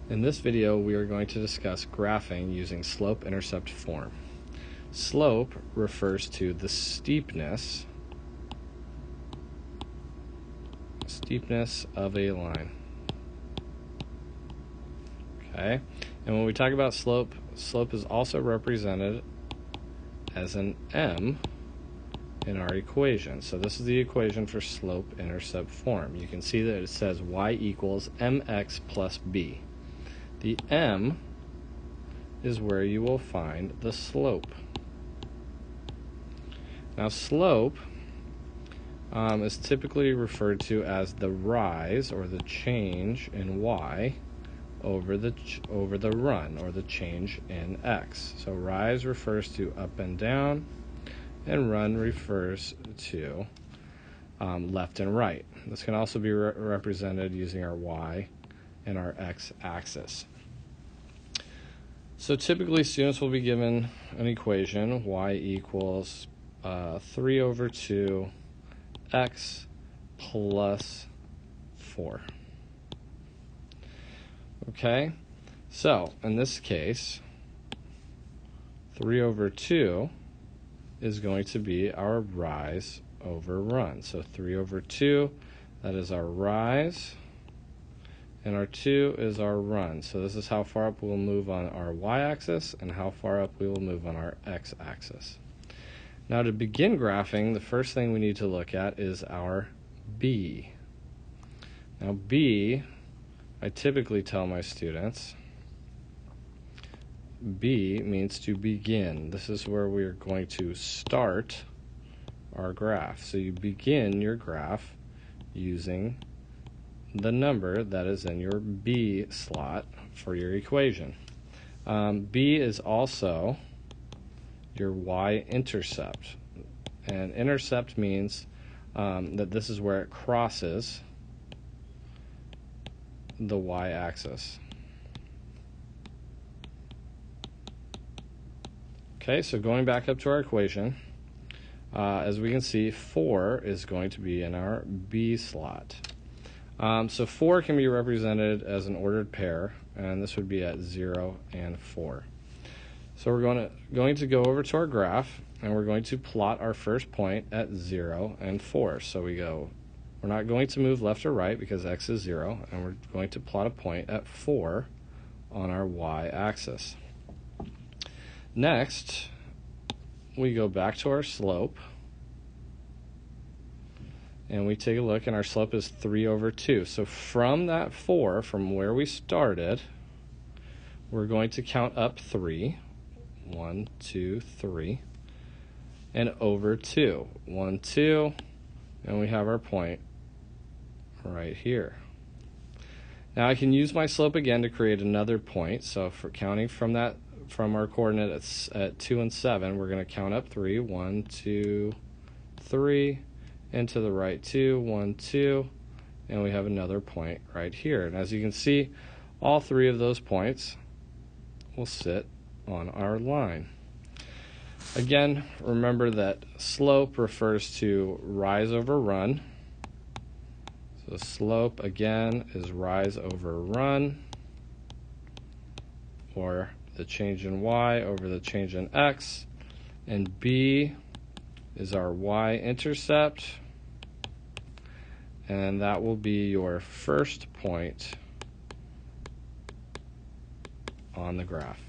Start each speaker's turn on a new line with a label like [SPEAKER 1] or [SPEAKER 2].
[SPEAKER 1] In this video, we are going to discuss graphing using slope-intercept form. Slope refers to the steepness of a line. Okay, and when we talk about slope, slope is also represented as an m in our equation. So this is the equation for slope-intercept form. You can see that it says y equals mx plus b. The m is where you will find the slope. Now slope is typically referred to as the rise or the change in y over the run, or the change in x. So rise refers to up and down, and run refers to left and right. This can also be represented using our y and our x-axis. So typically students will be given an equation, y equals 3 over 2 x plus 4. Okay, so in this case, 3 over 2 is going to be our rise over run. So 3 over 2, that is our rise, and our 2 is our run. So this is how far up we'll move on our y-axis and how far up we will move on our x-axis. Now to begin graphing, the first thing we need to look at is our b. Now b, I typically tell my students, B means to begin. This is where we are going to start our graph. So you begin your graph using the number that is in your B slot for your equation. B is also your y-intercept. And intercept means that this is where it crosses the y-axis. Okay, so going back up to our equation, as we can see, 4 is going to be in our B slot. So 4 can be represented as an ordered pair, and this would be at 0 and 4. So we're going to go over to our graph, and we're going to plot our first point at 0 and 4. So we're not going to move left or right because x is 0, and we're going to plot a point at 4 on our y-axis. Next, we go back to our slope, and we take a look, and our slope is 3 over 2. So from that 4, from where we started, we're going to count up 3. 1, 2, 3. And over 2. 1, 2. And we have our point right here. Now I can use my slope again to create another point. So for counting from our coordinate at 2 and 7, we're going to count up 3. 1, 2, 3. And to the right 2. 1, 2. And we have another point right here. And as you can see, all 3 of those points will sit on our line. Again, remember that slope refers to rise over run. So slope, again, is rise over run, or the change in y over the change in x. And b is our y-intercept, and that will be your first point on the graph.